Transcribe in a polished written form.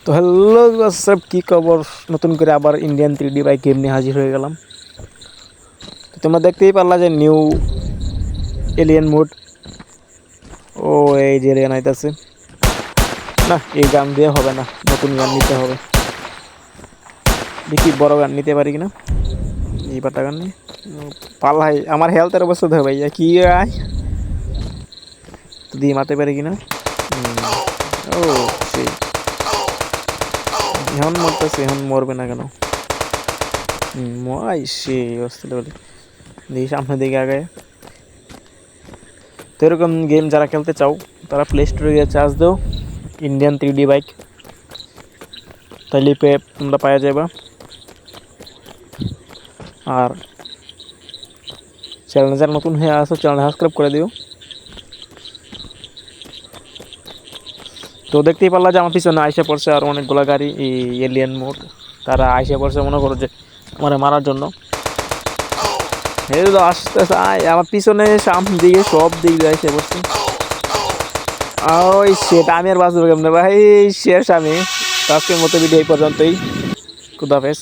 তো হ্যালো সব কি খবর, নতুন করে আবার ইন্ডিয়ান 3D বাইক গেম নিয়ে হাজির হয়ে গেলাম। তো তোমরা দেখতেই পারলা যে নিউ এলিয়েন মোড। ও এই যে এলিয়েন আইতাছে। না, এই গান দিয়ে হবে না, নতুন গান নিতে হবে। দেখি বড় গান নিতে পারি কিনা। এই বাটা গান নিয়ে পাল্লাই আমার হেলথের অবস্থা দেখো ভাইয়া, কি আয় তো দিয়ে মারতে পারি কিনা। ও সেই এখন মরতেছে, এখন মরবে না কেন? আই সে অস্থির বলি, দেখি সামনের দিকে আগায়। তো এরকম গেম যারা খেলতে চাও তারা প্লে স্টোরে গিয়ে চার্জ দাও ইন্ডিয়ান 3D বাইক, তাইলে তোমরা পাওয়া যাবে। আর চ্যানেল যারা নতুন হয়ে আসো চ্যানেল সাবস্ক্রাইব করে দিও। তো দেখতেই পারলা যে আমার পিছনে আইসা পড়ছে আর অনেকগুলো গাড়ি, এই এলিয়েন মোড। তারা আইসা পড়ছে মনে করো যে আমার মারার জন্য। এই তো আস্তে আস্তে আমার পিছনে সামনে দিকে সব দিক দিয়ে আইসা পড়ছে। ওই সেটা আমি আর বাঁচবো কেমনে ভাই, শেষ আমি। তো আজকের মতো ভিডিও এই পর্যন্তই। খুদাহাফেজ।